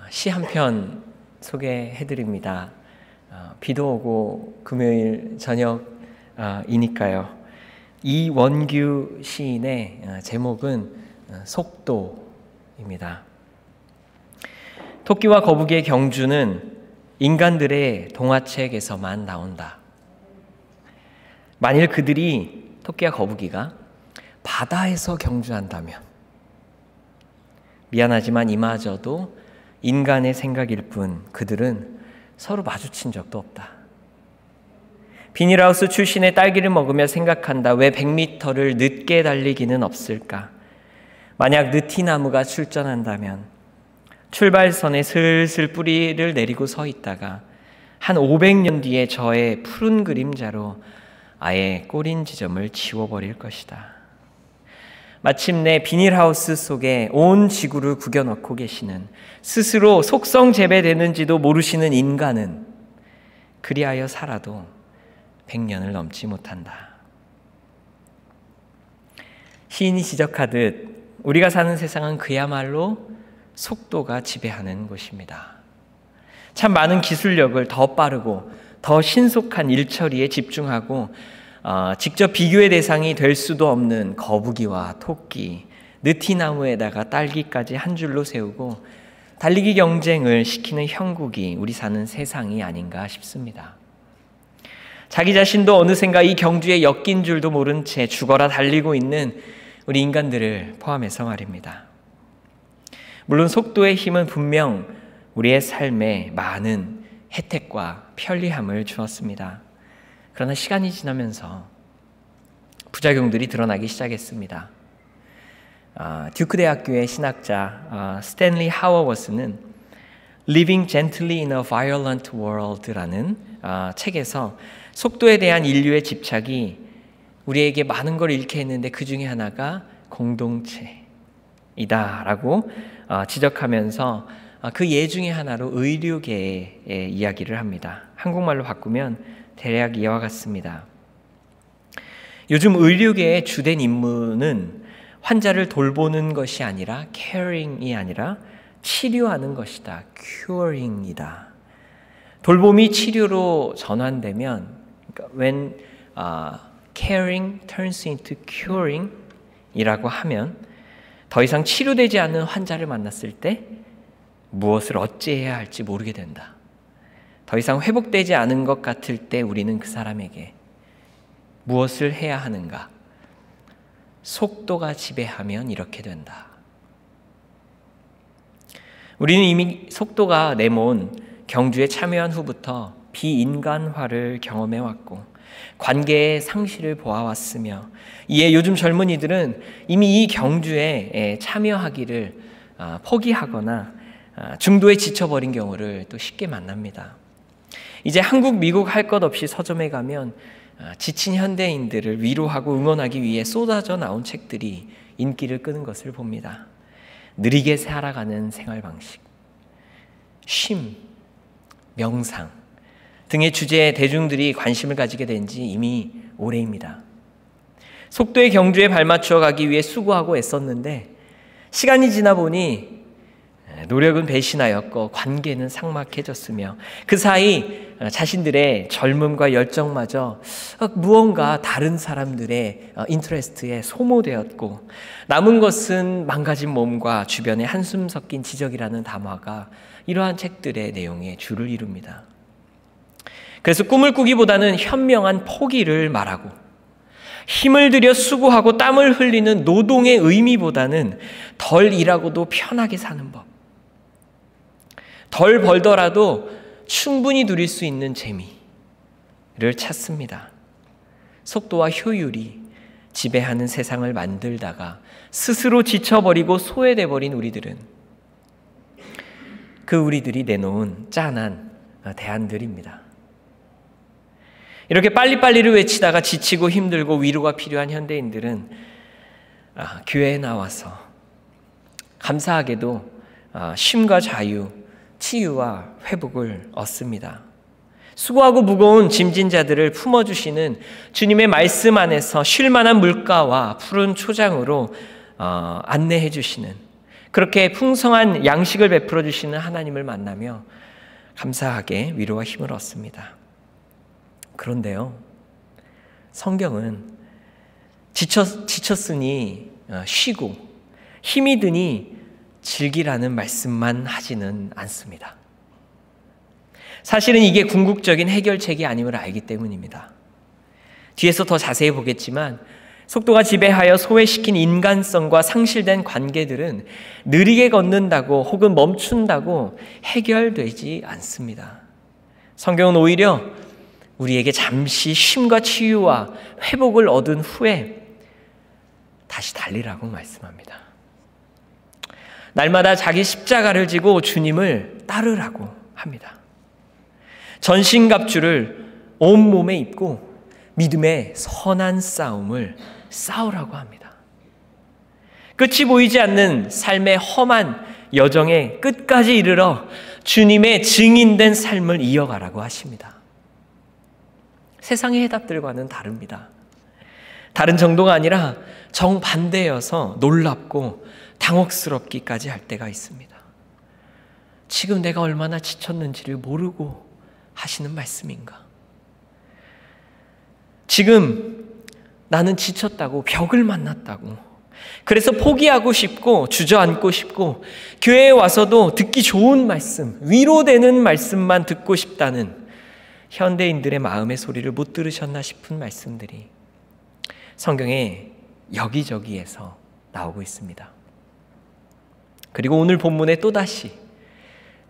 시 한 편 소개해드립니다. 비도 오고 금요일 저녁이니까요. 이원규 시인의 제목은 속도입니다. 토끼와 거북이의 경주는 인간들의 동화책에서만 나온다. 만일 그들이, 토끼와 거북이가 바다에서 경주한다면, 미안하지만 이마저도 인간의 생각일 뿐 그들은 서로 마주친 적도 없다. 비닐하우스 출신의 딸기를 먹으며 생각한다. 왜 100m를 늦게 달리기는 없을까? 만약 느티나무가 출전한다면 출발선에 슬슬 뿌리를 내리고 서 있다가 한 500년 뒤에 저의 푸른 그림자로 아예 꼬린 지점을 지워버릴 것이다. 마침내 비닐하우스 속에 온 지구를 구겨넣고 계시는, 스스로 속성 재배되는지도 모르시는 인간은 그리하여 살아도 100년을 넘지 못한다. 시인이 지적하듯 우리가 사는 세상은 그야말로 속도가 지배하는 곳입니다. 참 많은 기술력을 더 빠르고 더 신속한 일처리에 집중하고 직접 비교의 대상이 될 수도 없는 거북이와 토끼, 느티나무에다가 딸기까지 한 줄로 세우고 달리기 경쟁을 시키는 형국이 우리 사는 세상이 아닌가 싶습니다. 자기 자신도 어느샌가 이 경주에 엮인 줄도 모른 채 죽어라 달리고 있는 우리 인간들을 포함해서 말입니다. 물론 속도의 힘은 분명 우리의 삶에 많은 혜택과 편리함을 주었습니다. 그러나 시간이 지나면서 부작용들이 드러나기 시작했습니다. 듀크 대학교의 신학자 스탠리 하워워스는 Living Gently in a Violent World라는 책에서 속도에 대한 인류의 집착이 우리에게 많은 걸 잃게 했는데 그 중에 하나가 공동체이다라고 지적하면서 그 예 중에 하나로 의료계의 이야기를 합니다. 한국말로 바꾸면 대략 이와 같습니다. 요즘 의료계의 주된 임무는 환자를 돌보는 것이 아니라 caring이 아니라 치료하는 것이다. curing이다. 돌봄이 치료로 전환되면, when caring turns into curing 이라고 하면 더 이상 치료되지 않는 환자를 만났을 때 무엇을 어찌해야 할지 모르게 된다. 더 이상 회복되지 않은 것 같을 때 우리는 그 사람에게 무엇을 해야 하는가? 속도가 지배하면 이렇게 된다. 우리는 이미 속도가 내몬 경주에 참여한 후부터 비인간화를 경험해왔고 관계의 상실을 보아왔으며, 이에 요즘 젊은이들은 이미 이 경주에 참여하기를 포기하거나 중도에 지쳐버린 경우를 또 쉽게 만납니다. 이제 한국, 미국 할 것 없이 서점에 가면 지친 현대인들을 위로하고 응원하기 위해 쏟아져 나온 책들이 인기를 끄는 것을 봅니다. 느리게 살아가는 생활 방식, 쉼, 명상 등의 주제에 대중들이 관심을 가지게 된 지 이미 오래입니다. 속도의 경주에 발맞춰 가기 위해 수고하고 애썼는데 시간이 지나 보니 노력은 배신하였고 관계는 삭막해졌으며 그 사이 자신들의 젊음과 열정마저 무언가 다른 사람들의 인터레스트에 소모되었고, 남은 것은 망가진 몸과 주변의 한숨 섞인 지적이라는 담화가 이러한 책들의 내용에 줄을 이룹니다. 그래서 꿈을 꾸기보다는 현명한 포기를 말하고, 힘을 들여 수고하고 땀을 흘리는 노동의 의미보다는 덜 일하고도 편하게 사는 법, 덜 벌더라도 충분히 누릴 수 있는 재미를 찾습니다. 속도와 효율이 지배하는 세상을 만들다가 스스로 지쳐버리고 소외돼버린 우리들은 그 우리들이 내놓은 짠한 대안들입니다. 이렇게 빨리빨리를 외치다가 지치고 힘들고 위로가 필요한 현대인들은 교회에 나와서 감사하게도 쉼과 자유, 치유와 회복을 얻습니다. 수고하고 무거운 짐진 자들을 품어주시는 주님의 말씀 안에서 쉴만한 물가와 푸른 초장으로 안내해 주시는 그렇게 풍성한 양식을 베풀어 주시는 하나님을 만나며 감사하게 위로와 힘을 얻습니다. 그런데요, 성경은 지쳤으니 쉬고 힘이 드니 즐기라는 말씀만 하지는 않습니다. 사실은 이게 궁극적인 해결책이 아님을 알기 때문입니다. 뒤에서 더 자세히 보겠지만 속도가 지배하여 소외시킨 인간성과 상실된 관계들은 느리게 걷는다고 혹은 멈춘다고 해결되지 않습니다. 성경은 오히려 우리에게 잠시 쉼과 치유와 회복을 얻은 후에 다시 달리라고 말씀합니다. 날마다 자기 십자가를 지고 주님을 따르라고 합니다. 전신갑주를 온몸에 입고 믿음의 선한 싸움을 싸우라고 합니다. 끝이 보이지 않는 삶의 험한 여정의 끝까지 이르러 주님의 증인된 삶을 이어가라고 하십니다. 세상의 해답들과는 다릅니다. 다른 정도가 아니라 정반대여서 놀랍고 당혹스럽기까지 할 때가 있습니다. 지금 내가 얼마나 지쳤는지를 모르고 하시는 말씀인가? 지금 나는 지쳤다고, 벽을 만났다고, 그래서 포기하고 싶고 주저앉고 싶고 교회에 와서도 듣기 좋은 말씀, 위로되는 말씀만 듣고 싶다는 현대인들의 마음의 소리를 못 들으셨나 싶은 말씀들이 성경에 여기저기에서 나오고 있습니다. 그리고 오늘 본문에 또다시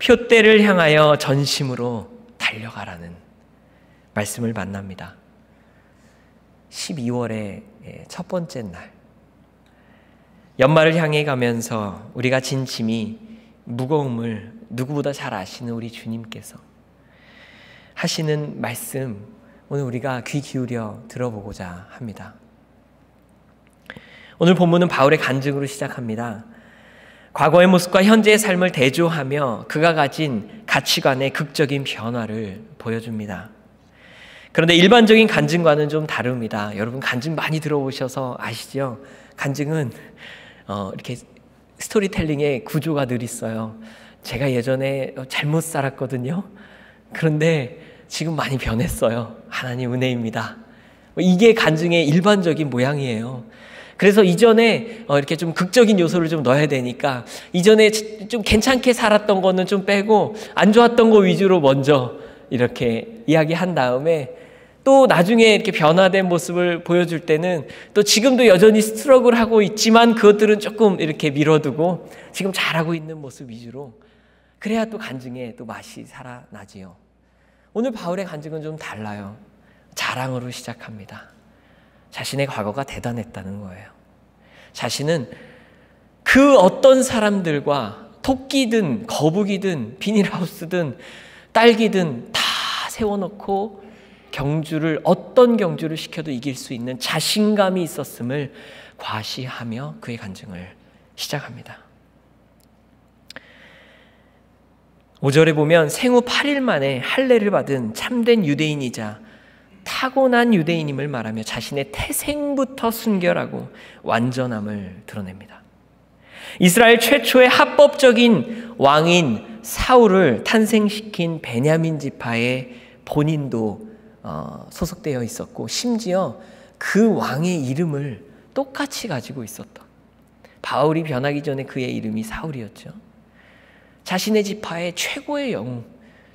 표대를 향하여 전심으로 달려가라는 말씀을 만납니다. 12월의 첫 번째 날, 연말을 향해 가면서 우리가 진 짐이 무거움을 누구보다 잘 아시는 우리 주님께서 하시는 말씀, 오늘 우리가 귀 기울여 들어보고자 합니다. 오늘 본문은 바울의 간증으로 시작합니다. 과거의 모습과 현재의 삶을 대조하며 그가 가진 가치관의 극적인 변화를 보여줍니다. 그런데 일반적인 간증과는 좀 다릅니다. 여러분 간증 많이 들어보셔서 아시죠? 간증은 이렇게 스토리텔링의 구조가 늘 있어요. 제가 예전에 잘못 살았거든요. 그런데 지금 많이 변했어요. 하나님 은혜입니다. 이게 간증의 일반적인 모양이에요. 그래서 이전에 이렇게 좀 극적인 요소를 좀 넣어야 되니까 이전에 좀 괜찮게 살았던 거는 좀 빼고 안 좋았던 거 위주로 먼저 이렇게 이야기한 다음에 또 나중에 이렇게 변화된 모습을 보여줄 때는 또 지금도 여전히 스트러글 하고 있지만 그것들은 조금 이렇게 밀어두고 지금 잘하고 있는 모습 위주로, 그래야 또 간증에 또 맛이 살아나지요. 오늘 바울의 간증은 좀 달라요. 자랑으로 시작합니다. 자신의 과거가 대단했다는 거예요. 자신은 그 어떤 사람들과 토끼든 거북이든 비닐하우스든 딸기든 다 세워놓고 어떤 경주를 시켜도 이길 수 있는 자신감이 있었음을 과시하며 그의 간증을 시작합니다. 5절에 보면 생후 8일 만에 할례를 받은 참된 유대인이자 타고난 유대인임을 말하며 자신의 태생부터 순결하고 완전함을 드러냅니다. 이스라엘 최초의 합법적인 왕인 사울을 탄생시킨 베냐민 지파의 본인도 소속되어 있었고, 심지어 그 왕의 이름을 똑같이 가지고 있었던, 바울이 변하기 전에 그의 이름이 사울이었죠. 자신의 지파의 최고의 영웅,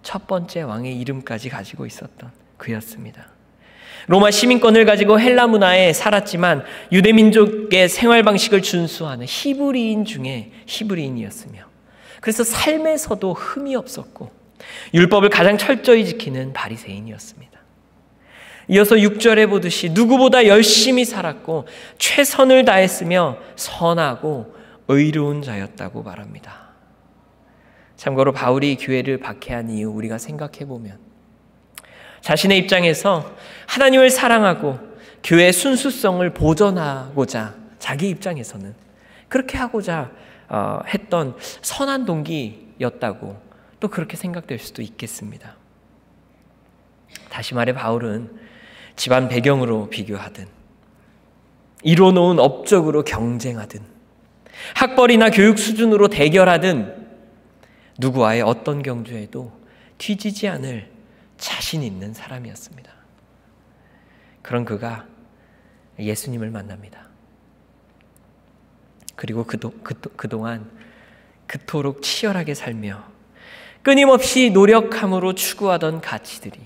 첫 번째 왕의 이름까지 가지고 있었던 그였습니다. 로마 시민권을 가지고 헬라 문화에 살았지만 유대민족의 생활 방식을 준수하는 히브리인 중에 히브리인이었으며, 그래서 삶에서도 흠이 없었고 율법을 가장 철저히 지키는 바리새인이었습니다. 이어서 6절에 보듯이 누구보다 열심히 살았고 최선을 다했으며 선하고 의로운 자였다고 말합니다. 참고로 바울이 교회를 박해한 이유 우리가 생각해보면 자신의 입장에서 하나님을 사랑하고 교회의 순수성을 보존하고자, 자기 입장에서는 그렇게 하고자 했던 선한 동기였다고 또 그렇게 생각될 수도 있겠습니다. 다시 말해 바울은 집안 배경으로 비교하든 이뤄놓은 업적으로 경쟁하든 학벌이나 교육 수준으로 대결하든 누구와의 어떤 경주에도 뒤지지 않을 자신 있는 사람이었습니다. 그런 그가 예수님을 만납니다. 그리고 그동안 그토록 치열하게 살며 끊임없이 노력함으로 추구하던 가치들이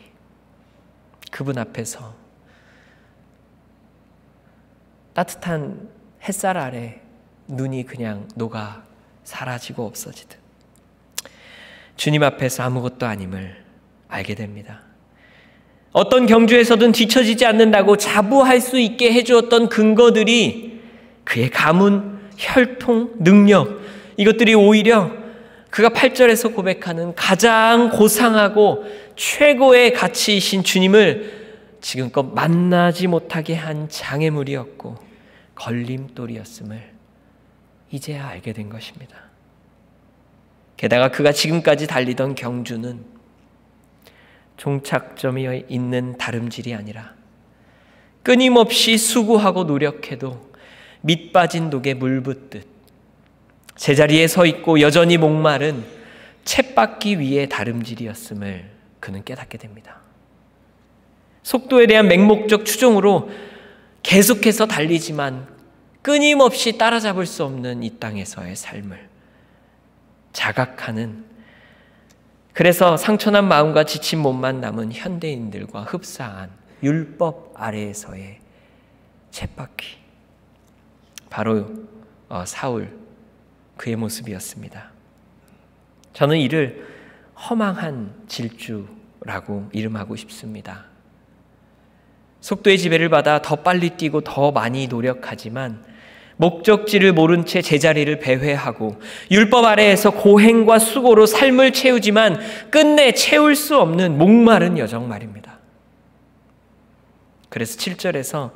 그분 앞에서 따뜻한 햇살 아래 눈이 그냥 녹아 사라지고 없어지듯 주님 앞에서 아무것도 아님을 알게 됩니다. 어떤 경주에서든 뒤처지지 않는다고 자부할 수 있게 해주었던 근거들이 그의 가문, 혈통, 능력, 이것들이 오히려 그가 8절에서 고백하는 가장 고상하고 최고의 가치이신 주님을 지금껏 만나지 못하게 한 장애물이었고 걸림돌이었음을 이제야 알게 된 것입니다. 게다가 그가 지금까지 달리던 경주는 종착점이 있는 다름질이 아니라 끊임없이 수고하고 노력해도 밑 빠진 독에 물 붓듯 제자리에 서 있고 여전히 목마른 쳇바퀴 위의 다름질이었음을 그는 깨닫게 됩니다. 속도에 대한 맹목적 추종으로 계속해서 달리지만 끊임없이 따라잡을 수 없는 이 땅에서의 삶을 자각하는, 그래서 상처난 마음과 지친 몸만 남은 현대인들과 흡사한 율법 아래에서의 쳇바퀴, 바로 사울, 그의 모습이었습니다. 저는 이를 허망한 질주라고 이름하고 싶습니다. 속도의 지배를 받아 더 빨리 뛰고 더 많이 노력하지만 목적지를 모른 채 제자리를 배회하고 율법 아래에서 고행과 수고로 삶을 채우지만 끝내 채울 수 없는 목마른 여정 말입니다. 그래서 7절에서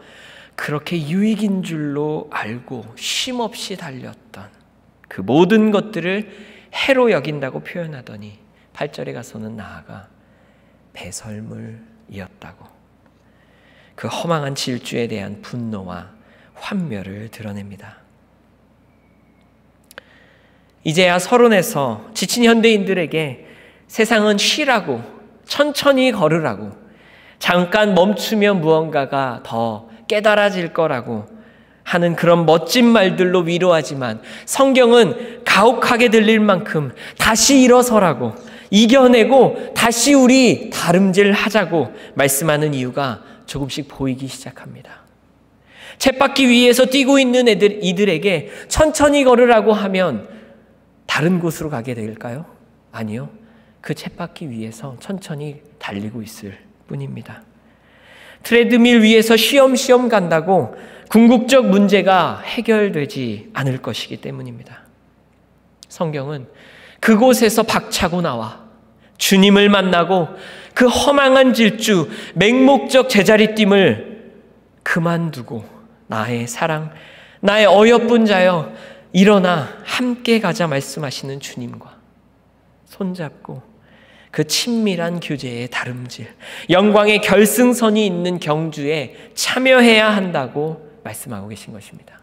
그렇게 유익인 줄로 알고 쉼없이 달렸던 그 모든 것들을 해로 여긴다고 표현하더니 8절에 가서는 나아가 배설물이었다고 그 허망한 질주에 대한 분노와 환멸을 드러냅니다. 이제야 서론에서 지친 현대인들에게 세상은 쉬라고, 천천히 걸으라고, 잠깐 멈추면 무언가가 더 깨달아질 거라고 하는 그런 멋진 말들로 위로하지만 성경은 가혹하게 들릴 만큼 다시 일어서라고, 이겨내고 다시 우리 다름질하자고 말씀하는 이유가 조금씩 보이기 시작합니다. 쳇바퀴 위에서 뛰고 있는 이들에게 천천히 걸으라고 하면 다른 곳으로 가게 될까요? 아니요. 그 쳇바퀴 위에서 천천히 달리고 있을 뿐입니다. 트레드밀 위에서 쉬엄쉬엄 간다고 궁극적 문제가 해결되지 않을 것이기 때문입니다. 성경은 그곳에서 박차고 나와 주님을 만나고 그 허망한 질주, 맹목적 제자리 쉼을 그만두고 나의 사랑, 나의 어여쁜 자여 일어나 함께 가자 말씀하시는 주님과 손잡고 그 친밀한 교제의 다름질, 영광의 결승선이 있는 경주에 참여해야 한다고 말씀하고 계신 것입니다.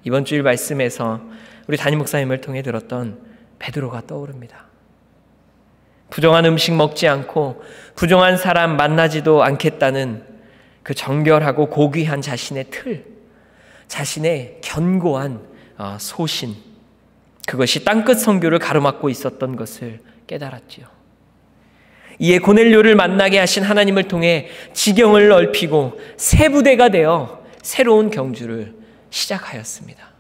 이번 주일 말씀에서 우리 담임 목사님을 통해 들었던 베드로가 떠오릅니다. 부정한 음식 먹지 않고 부정한 사람 만나지도 않겠다는 그 정결하고 고귀한 자신의 틀, 자신의 견고한 소신, 그것이 땅끝 선교를 가로막고 있었던 것을 깨달았지요. 이에 고넬료를 만나게 하신 하나님을 통해 지경을 넓히고 새 부대가 되어 새로운 경주를 시작하였습니다.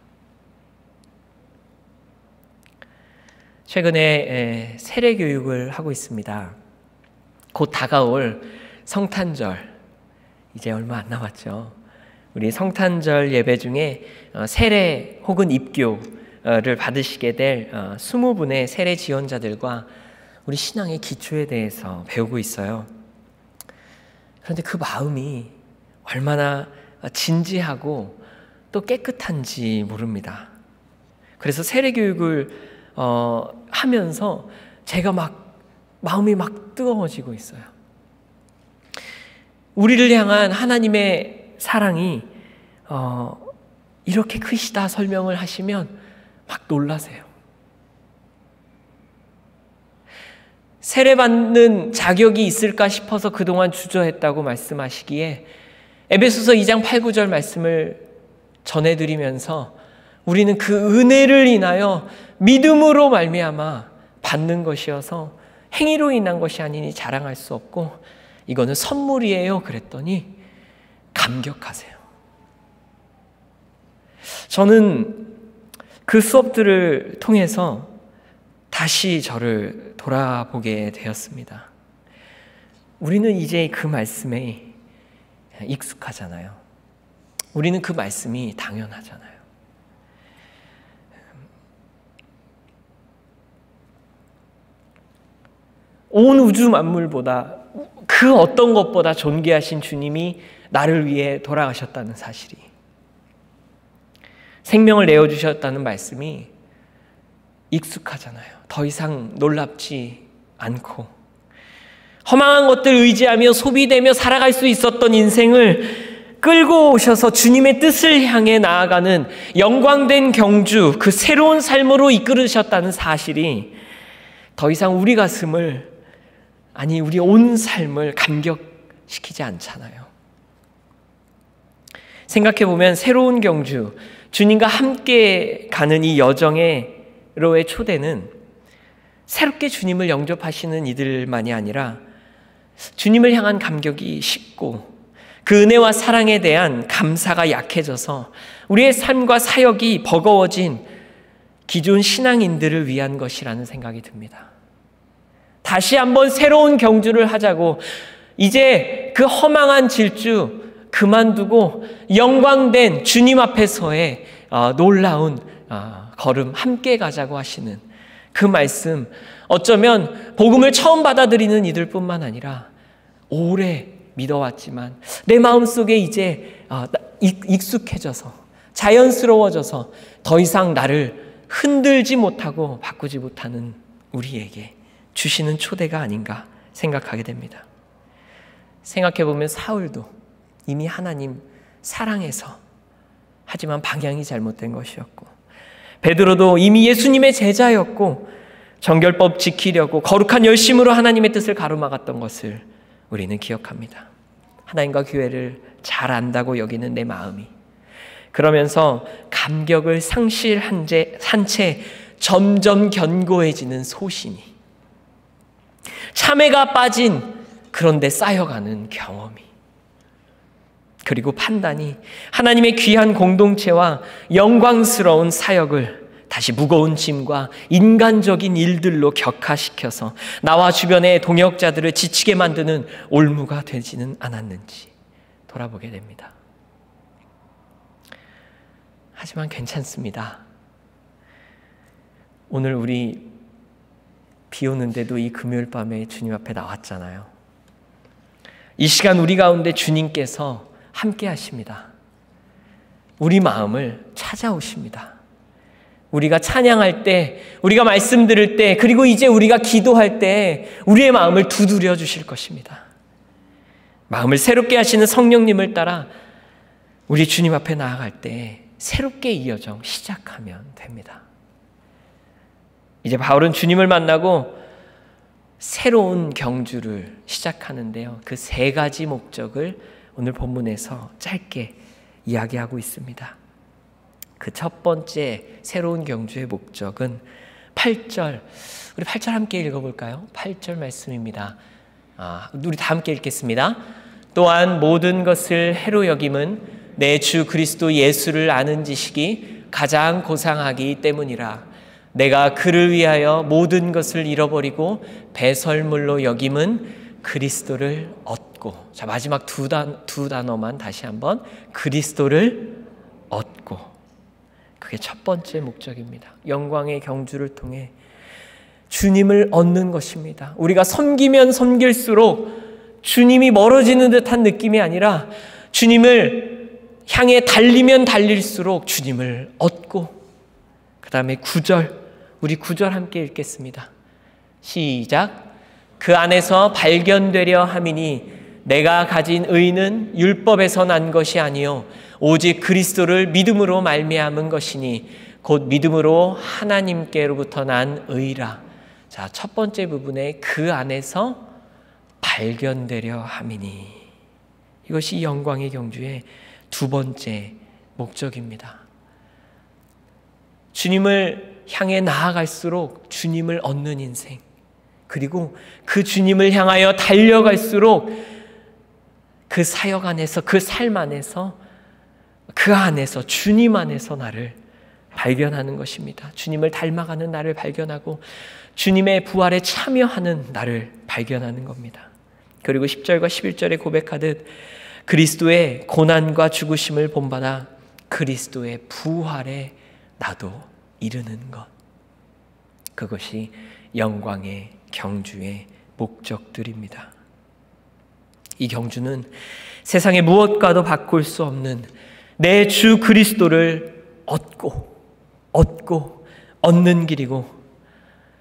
최근에 세례 교육을 하고 있습니다. 곧 다가올 성탄절, 이제 얼마 안 남았죠. 우리 성탄절 예배 중에 세례 혹은 입교를 받으시게 될 20분의 세례 지원자들과 우리 신앙의 기초에 대해서 배우고 있어요. 그런데 그 마음이 얼마나 진지하고 또 깨끗한지 모릅니다. 그래서 세례 교육을 하면서 제가 마음이 뜨거워지고 있어요. 우리를 향한 하나님의 사랑이 이렇게 크시다 설명을 하시면 막 놀라세요. 세례받는 자격이 있을까 싶어서 그동안 주저했다고 말씀하시기에 에베소서 2장 8, 9절 말씀을 전해드리면서 우리는 그 은혜를 인하여 믿음으로 말미암아 받는 것이어서 행위로 인한 것이 아니니 자랑할 수 없고 이거는 선물이에요 그랬더니 감격하세요. 저는 그 수업들을 통해서 다시 저를 돌아보게 되었습니다. 우리는 이제 그 말씀에 익숙하잖아요. 우리는 그 말씀이 당연하잖아요. 온 우주 만물보다 그 어떤 것보다 존귀하신 주님이 나를 위해 돌아가셨다는 사실이, 생명을 내어주셨다는 말씀이 익숙하잖아요. 더 이상 놀랍지 않고 허망한 것들 의지하며 소비되며 살아갈 수 있었던 인생을 끌고 오셔서 주님의 뜻을 향해 나아가는 영광된 경주, 그 새로운 삶으로 이끌으셨다는 사실이 더 이상 우리 가슴을, 아니 우리 온 삶을 감격시키지 않잖아요. 생각해보면 새로운 경주, 주님과 함께 가는 이 여정으로의 초대는 새롭게 주님을 영접하시는 이들만이 아니라 주님을 향한 감격이 식고 그 은혜와 사랑에 대한 감사가 약해져서 우리의 삶과 사역이 버거워진 기존 신앙인들을 위한 것이라는 생각이 듭니다. 다시 한번 새로운 경주를 하자고, 이제 그 허망한 질주 그만두고 영광된 주님 앞에서의 놀라운 걸음 함께 가자고 하시는 그 말씀, 어쩌면 복음을 처음 받아들이는 이들뿐만 아니라 오래 믿어왔지만 내 마음속에 이제 익숙해져서 자연스러워져서 더 이상 나를 흔들지 못하고 바꾸지 못하는 우리에게 주시는 초대가 아닌가 생각하게 됩니다. 생각해보면 사울도 이미 하나님 사랑해서, 하지만 방향이 잘못된 것이었고, 베드로도 이미 예수님의 제자였고 정결법 지키려고 거룩한 열심으로 하나님의 뜻을 가로막았던 것을 우리는 기억합니다. 하나님과 교회를 잘 안다고 여기는 내 마음이, 그러면서 감격을 상실한 채 점점 견고해지는 소신이, 참회가 빠진 그런데 쌓여가는 경험이, 그리고 판단이 하나님의 귀한 공동체와 영광스러운 사역을 다시 무거운 짐과 인간적인 일들로 격화시켜서 나와 주변의 동역자들을 지치게 만드는 올무가 되지는 않았는지 돌아보게 됩니다. 하지만 괜찮습니다. 오늘 우리 비 오는데도 이 금요일 밤에 주님 앞에 나왔잖아요. 이 시간 우리 가운데 주님께서 함께 하십니다. 우리 마음을 찾아오십니다. 우리가 찬양할 때, 우리가 말씀 들을 때, 그리고 이제 우리가 기도할 때 우리의 마음을 두드려 주실 것입니다. 마음을 새롭게 하시는 성령님을 따라 우리 주님 앞에 나아갈 때 새롭게 이 여정 시작하면 됩니다. 이제 바울은 주님을 만나고 새로운 경주를 시작하는데요. 그 세 가지 목적을 오늘 본문에서 짧게 이야기하고 있습니다. 그 첫 번째 새로운 경주의 목적은 8절, 우리 8절 함께 읽어볼까요? 8절 말씀입니다. 우리 다 함께 읽겠습니다. 또한 모든 것을 해로 여김은 내 주 그리스도 예수를 아는 지식이 가장 고상하기 때문이라. 내가 그를 위하여 모든 것을 잃어버리고 배설물로 여김은 그리스도를 얻고. 자, 마지막 두 단어만 다시 한번, 그리스도를 얻고. 그게 첫 번째 목적입니다. 영광의 경주를 통해 주님을 얻는 것입니다. 우리가 섬기면 섬길수록 주님이 멀어지는 듯한 느낌이 아니라 주님을 향해 달리면 달릴수록 주님을 얻고, 그 다음에 9절, 우리 9절 함께 읽겠습니다. 시작. 그 안에서 발견되려 함이니 내가 가진 의는 율법에서 난 것이 아니요 오직 그리스도를 믿음으로 말미암은 것이니 곧 믿음으로 하나님께로부터 난 의라. 자, 첫 번째 부분에 그 안에서 발견되려 함이니, 이것이 영광의 경주의 두 번째 목적입니다. 주님을 향해 나아갈수록 주님을 얻는 인생, 그리고 그 주님을 향하여 달려갈수록 그 사역 안에서, 그 삶 안에서, 그 안에서, 주님 안에서 나를 발견하는 것입니다. 주님을 닮아가는 나를 발견하고 주님의 부활에 참여하는 나를 발견하는 겁니다. 그리고 10절과 11절에 고백하듯 그리스도의 고난과 죽으심을 본받아 그리스도의 부활에 나도 이르는 것, 그것이 영광의 경주의 목적들입니다. 이 경주는 세상의 무엇과도 바꿀 수 없는 내 주 그리스도를 얻는 길이고,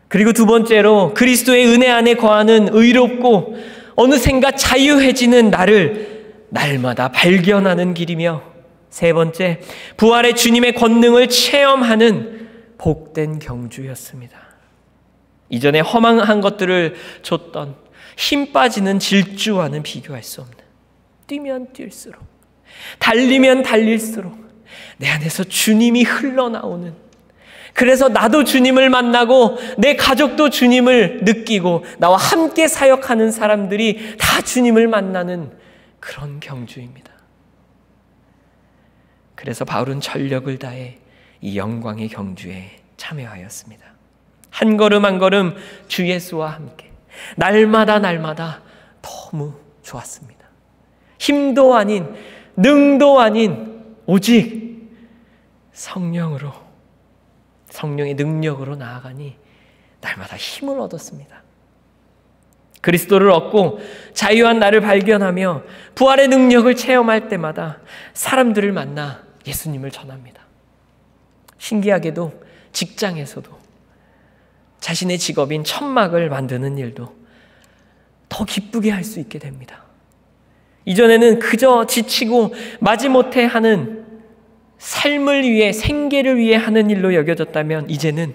그리고 두 번째로 그리스도의 은혜 안에 거하는 의롭고 어느샌가 자유해지는 나를 날마다 발견하는 길이며, 세 번째, 부활의 주님의 권능을 체험하는 복된 경주였습니다. 이전에 허망한 것들을 줬던 힘 빠지는 질주와는 비교할 수 없는, 뛰면 뛸수록, 달리면 달릴수록 내 안에서 주님이 흘러나오는, 그래서 나도 주님을 만나고 내 가족도 주님을 느끼고 나와 함께 사역하는 사람들이 다 주님을 만나는 그런 경주입니다. 그래서 바울은 전력을 다해 이 영광의 경주에 참여하였습니다. 한 걸음 한 걸음 주 예수와 함께 날마다 너무 좋았습니다. 힘도 아닌, 능도 아닌, 오직 성령의 능력으로 나아가니 날마다 힘을 얻었습니다. 그리스도를 얻고 자유한 나를 발견하며 부활의 능력을 체험할 때마다 사람들을 만나 예수님을 전합니다. 신기하게도 직장에서도 자신의 직업인 천막을 만드는 일도 더 기쁘게 할 수 있게 됩니다. 이전에는 그저 지치고 마지못해 하는 삶을 위해, 생계를 위해 하는 일로 여겨졌다면 이제는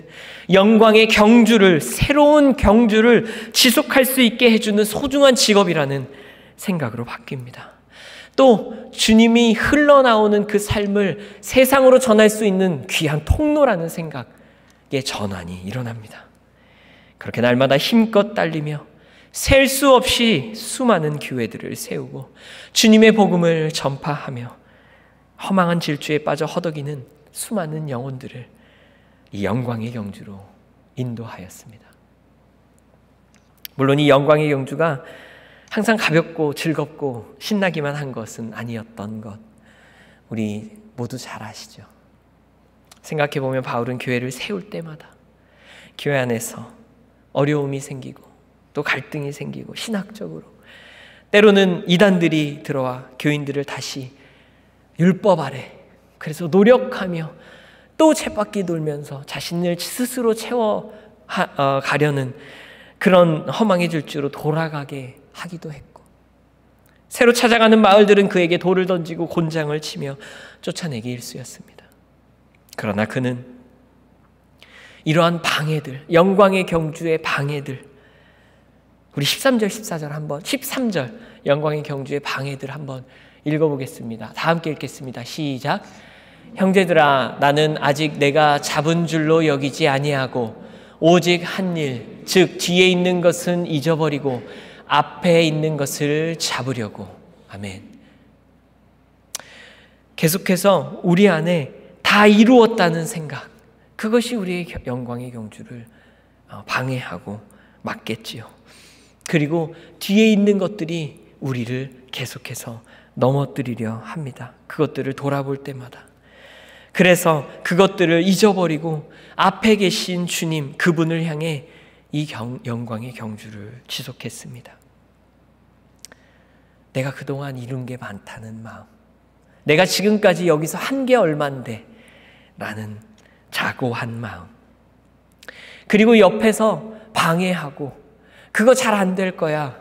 영광의 경주를, 새로운 경주를 지속할 수 있게 해주는 소중한 직업이라는 생각으로 바뀝니다. 또 주님이 흘러나오는 그 삶을 세상으로 전할 수 있는 귀한 통로라는 생각의 전환이 일어납니다. 그렇게 날마다 힘껏 달리며 셀 수 없이 수많은 교회들을 세우고 주님의 복음을 전파하며 허망한 질주에 빠져 허덕이는 수많은 영혼들을 이 영광의 경주로 인도하였습니다. 물론 이 영광의 경주가 항상 가볍고 즐겁고 신나기만 한 것은 아니었던 것, 우리 모두 잘 아시죠? 생각해보면 바울은 교회를 세울 때마다 교회 안에서 어려움이 생기고 또 갈등이 생기고 신학적으로 때로는 이단들이 들어와 교인들을 다시 율법 아래, 그래서 노력하며 또 쳇바퀴 돌면서 자신을 스스로 채워가려는 그런 허망의 질주로 돌아가게 하기도 했고, 새로 찾아가는 마을들은 그에게 돌을 던지고 곤장을 치며 쫓아내기 일쑤였습니다. 그러나 그는 이러한 방해들, 영광의 경주의 방해들, 우리 13절 14절 한번, 13절 영광의 경주의 방해들 한번 읽어보겠습니다. 다 함께 읽겠습니다. 시작. 형제들아, 나는 아직 내가 잡은 줄로 여기지 아니하고 오직 한 일, 즉 뒤에 있는 것은 잊어버리고 앞에 있는 것을 잡으려고. 아멘. 계속해서 우리 안에 다 이루었다는 생각, 그것이 우리의 영광의 경주를 방해하고 막겠지요. 그리고 뒤에 있는 것들이 우리를 계속해서 넘어뜨리려 합니다. 그것들을 돌아볼 때마다. 그래서 그것들을 잊어버리고 앞에 계신 주님, 그분을 향해 이 영광의 경주를 지속했습니다. 내가 그동안 이룬 게 많다는 마음, 내가 지금까지 여기서 한 게 얼만데 라는 자고한 마음, 그리고 옆에서 방해하고 그거 잘 안 될 거야,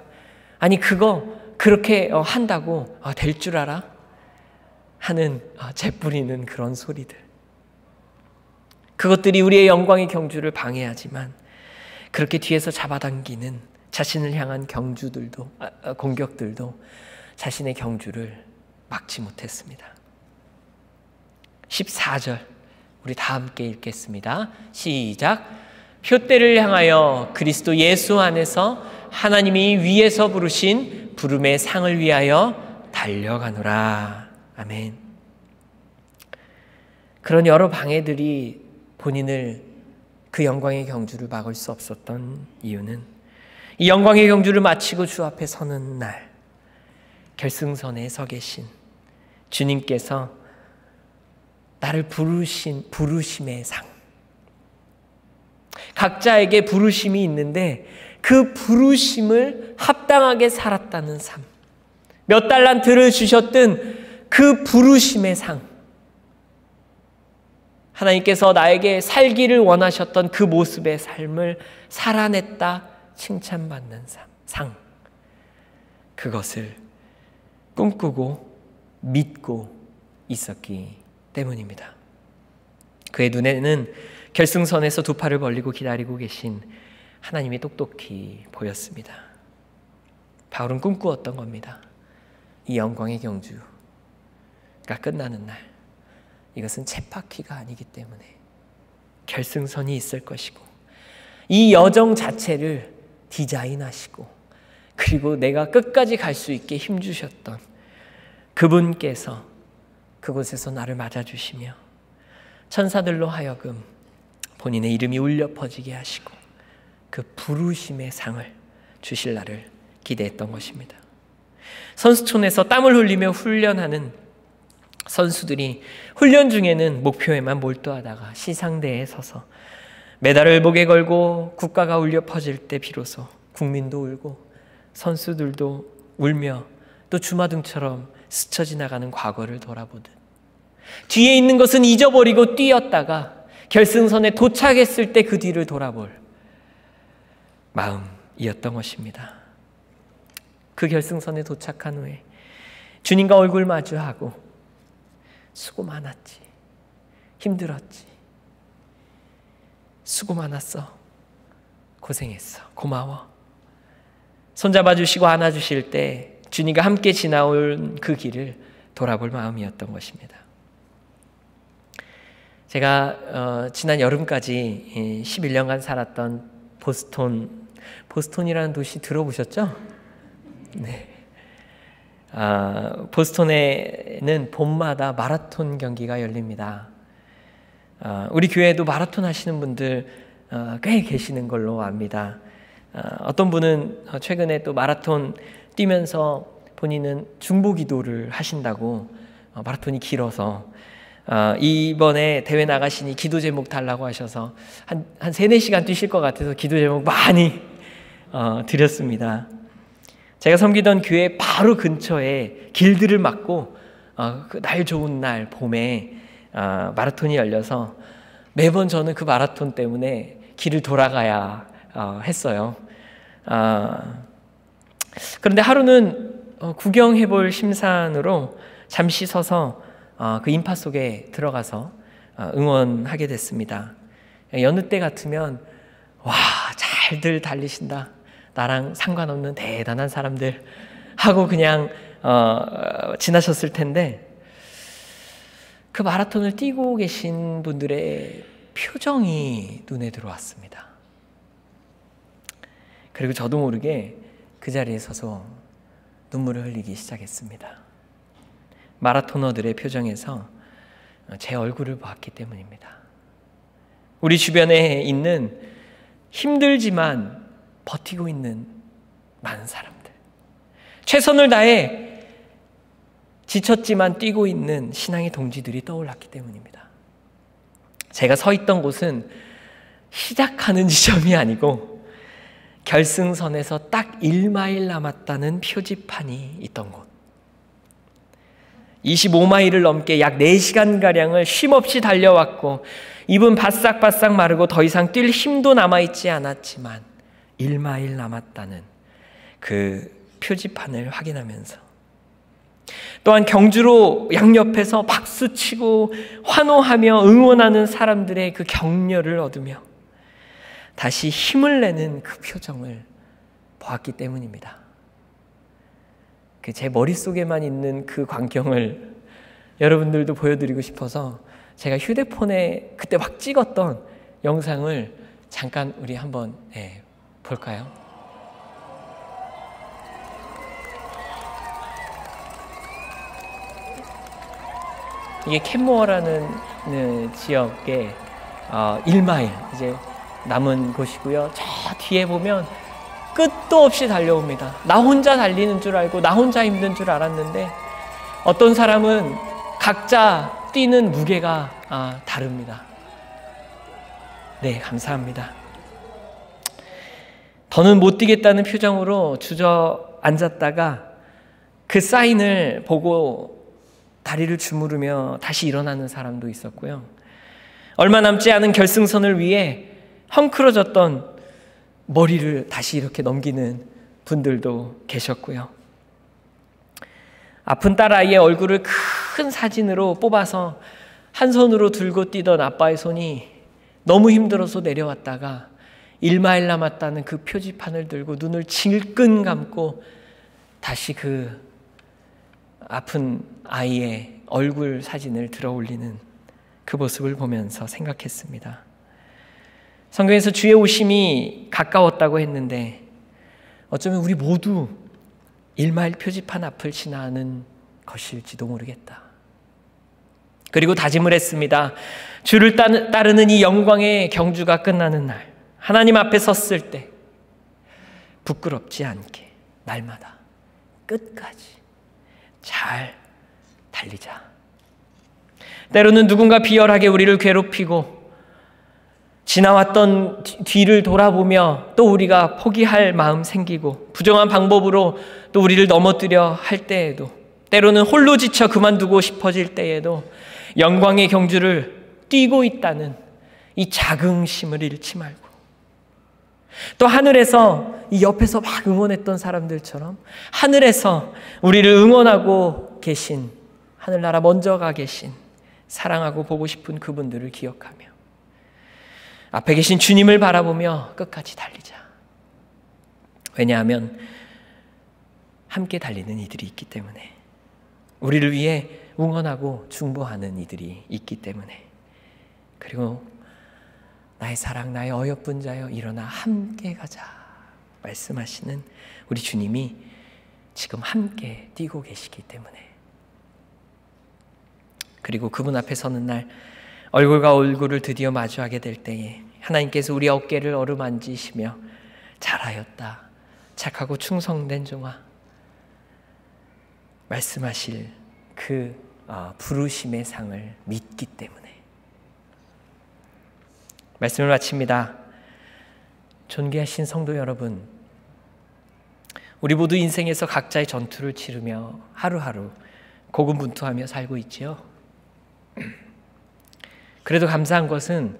아니 그거 그렇게 한다고 될 줄 알아? 하는 재뿌리는 그런 소리들, 그것들이 우리의 영광의 경주를 방해하지만 그렇게 뒤에서 잡아당기는 자신을 향한 공격들도 자신의 경주를 막지 못했습니다. 14절 우리 다 함께 읽겠습니다. 시작. 표대를 향하여 그리스도 예수 안에서 하나님이 위에서 부르신 부름의 상을 위하여 달려가노라. 아멘. 그런 여러 방해들이 본인을 그 영광의 경주를 막을 수 없었던 이유는 이 영광의 경주를 마치고 주 앞에 서는 날 결승선에 서 계신 주님께서 나를 부르심의 상, 각자에게 부르심이 있는데 그 부르심을 합당하게 살았다는 삶, 몇 달란트를 주셨든 그 부르심의 상, 하나님께서 나에게 살기를 원하셨던 그 모습의 삶을 살아냈다 칭찬받는 상, 그것을 꿈꾸고 믿고 있었기 때문입니다. 그의 눈에는 결승선에서 두 팔을 벌리고 기다리고 계신 하나님이 똑똑히 보였습니다. 바울은 꿈꾸었던 겁니다. 이 영광의 경주가 끝나는 날, 이것은 쳇바퀴가 아니기 때문에 결승선이 있을 것이고 이 여정 자체를 디자인하시고 그리고 내가 끝까지 갈 수 있게 힘주셨던 그분께서 그곳에서 나를 맞아주시며 천사들로 하여금 본인의 이름이 울려 퍼지게 하시고 그 부르심의 상을 주실 날을 기대했던 것입니다. 선수촌에서 땀을 흘리며 훈련하는 선수들이 훈련 중에는 목표에만 몰두하다가 시상대에 서서 메달을 목에 걸고 국가가 울려 퍼질 때 비로소 국민도 울고 선수들도 울며 또 주마등처럼 스쳐 지나가는 과거를 돌아보듯 뒤에 있는 것은 잊어버리고 뛰었다가 결승선에 도착했을 때 그 뒤를 돌아볼 마음이었던 것입니다. 그 결승선에 도착한 후에 주님과 얼굴 마주하고 수고 많았지, 힘들었지, 수고 많았어, 고생했어, 고마워, 손잡아 주시고 안아주실 때 주님과 함께 지나온 그 길을 돌아볼 마음이었던 것입니다. 제가 지난 여름까지 11년간 살았던 보스턴이라는 도시 들어보셨죠? 네. 보스턴에는 봄마다 마라톤 경기가 열립니다. 우리 교회에도 마라톤 하시는 분들 꽤 계시는 걸로 압니다. 어떤 분은 최근에 또 마라톤 뛰면서 본인은 중보기도를 하신다고, 마라톤이 길어서 이번에 대회 나가시니 기도 제목 달라고 하셔서 한 3-4시간 뛰실 것 같아서 기도 제목 많이 드렸습니다. 제가 섬기던 교회 바로 근처에 길들을 막고 그 날 좋은 날 봄에 마라톤이 열려서 매번 저는 그 마라톤 때문에 길을 돌아가야 했어요. 그런데 하루는 구경해볼 심산으로 잠시 서서 그 인파 속에 들어가서 응원하게 됐습니다. 여느 때 같으면 와, 잘들 달리신다, 나랑 상관없는 대단한 사람들 하고 그냥 지나셨을 텐데 그 마라톤을 뛰고 계신 분들의 표정이 눈에 들어왔습니다. 그리고 저도 모르게 그 자리에 서서 눈물을 흘리기 시작했습니다. 마라토너들의 표정에서 제 얼굴을 보았기 때문입니다. 우리 주변에 있는 힘들지만 버티고 있는 많은 사람들, 최선을 다해 지쳤지만 뛰고 있는 신앙의 동지들이 떠올랐기 때문입니다. 제가 서 있던 곳은 시작하는 지점이 아니고 결승선에서 딱 1마일 남았다는 표지판이 있던 곳, 25마일을 넘게 약 4시간가량을 쉼없이 달려왔고 입은 바싹바싹 마르고 더 이상 뛸 힘도 남아있지 않았지만 1마일 남았다는 그 표지판을 확인하면서 또한 경주로 양옆에서 박수치고 환호하며 응원하는 사람들의 그 격려를 얻으며 다시 힘을 내는 그 표정을 보았기 때문입니다. 제 머릿속에만 있는 그 광경을 여러분들도 보여드리고 싶어서 제가 휴대폰에 그때 막 찍었던 영상을 잠깐 우리 한번 볼까요? 이게 캔모어라는 지역의 1마일 이제 남은 곳이고요. 저 뒤에 보면 끝도 없이 달려옵니다. 나 혼자 달리는 줄 알고 나 혼자 힘든 줄 알았는데 어떤 사람은 각자 뛰는 무게가 다릅니다. 네, 감사합니다. 더는 못 뛰겠다는 표정으로 주저앉았다가 그 사인을 보고 다리를 주무르며 다시 일어나는 사람도 있었고요. 얼마 남지 않은 결승선을 위해 헝클어졌던 머리를 다시 이렇게 넘기는 분들도 계셨고요. 아픈 딸아이의 얼굴을 큰 사진으로 뽑아서 한 손으로 들고 뛰던 아빠의 손이 너무 힘들어서 내려왔다가 1마일 남았다는 그 표지판을 들고 눈을 질끈 감고 다시 그 아픈 아이의 얼굴 사진을 들어 올리는 그 모습을 보면서 생각했습니다. 성경에서 주의 오심이 가까웠다고 했는데 어쩌면 우리 모두 1마일 표지판 앞을 지나는 것일지도 모르겠다. 그리고 다짐을 했습니다. 주를 따르는 이 영광의 경주가 끝나는 날, 하나님 앞에 섰을 때 부끄럽지 않게 날마다 끝까지 잘 달리자. 때로는 누군가 비열하게 우리를 괴롭히고 지나왔던 뒤를 돌아보며 또 우리가 포기할 마음 생기고 부정한 방법으로 또 우리를 넘어뜨려 할 때에도, 때로는 홀로 지쳐 그만두고 싶어질 때에도 영광의 경주를 뛰고 있다는 이 자긍심을 잃지 말고, 또 하늘에서 이 옆에서 막 응원했던 사람들처럼 하늘에서 우리를 응원하고 계신, 하늘나라 먼저 가 계신, 사랑하고 보고 싶은 그분들을 기억하며 앞에 계신 주님을 바라보며 끝까지 달리자. 왜냐하면 함께 달리는 이들이 있기 때문에, 우리를 위해 응원하고 중보하는 이들이 있기 때문에, 그리고 나의 사랑, 나의 어여쁜 자여 일어나 함께 가자 말씀하시는 우리 주님이 지금 함께 뛰고 계시기 때문에, 그리고 그분 앞에 서는 날 얼굴과 얼굴을 드디어 마주하게 될 때에 하나님께서 우리 어깨를 어루만지시며 잘하였다, 착하고 충성된 종아 말씀하실 그 부르심의 상을 믿기 때문에. 말씀을 마칩니다. 존귀하신 성도 여러분, 우리 모두 인생에서 각자의 전투를 치르며 하루하루 고군분투하며 살고 있지요. 그래도 감사한 것은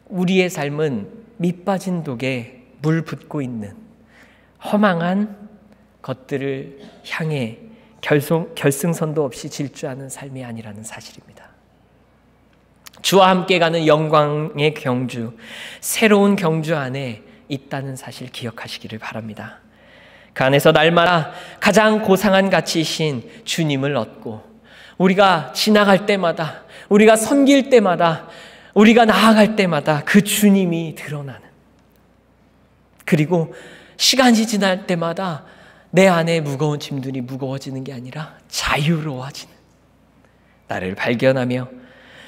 우리의 삶은 밑빠진 독에 물 붓고 있는 허망한 것들을 향해 결승선도 없이 질주하는 삶이 아니라는 사실입니다. 주와 함께 가는 영광의 경주, 새로운 경주 안에 있다는 사실 기억하시기를 바랍니다. 그 안에서 날마다 가장 고상한 가치이신 주님을 얻고, 우리가 지나갈 때마다, 우리가 섬길 때마다, 우리가 나아갈 때마다 그 주님이 드러나는, 그리고 시간이 지날 때마다 내 안에 무거운 짐들이 무거워지는 게 아니라 자유로워지는, 나를 발견하며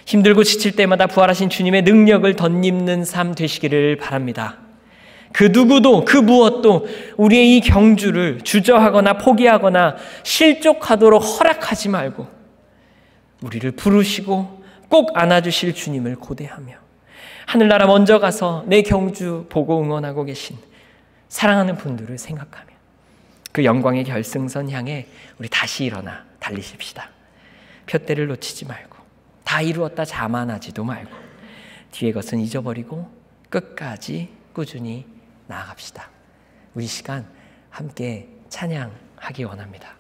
힘들고 지칠 때마다 부활하신 주님의 능력을 덧입는 삶 되시기를 바랍니다. 그 누구도 그 무엇도 우리의 이 경주를 주저하거나 포기하거나 실족하도록 허락하지 말고 우리를 부르시고 꼭 안아주실 주님을 고대하며 하늘나라 먼저 가서 내 경주 보고 응원하고 계신 사랑하는 분들을 생각하며 그 영광의 결승선 향해 우리 다시 일어나 달리십시다. 푯대를 놓치지 말고, 다 이루었다 자만하지도 말고, 뒤의 것은 잊어버리고 끝까지 꾸준히 나아갑시다. 우리 시간 함께 찬양하기 원합니다.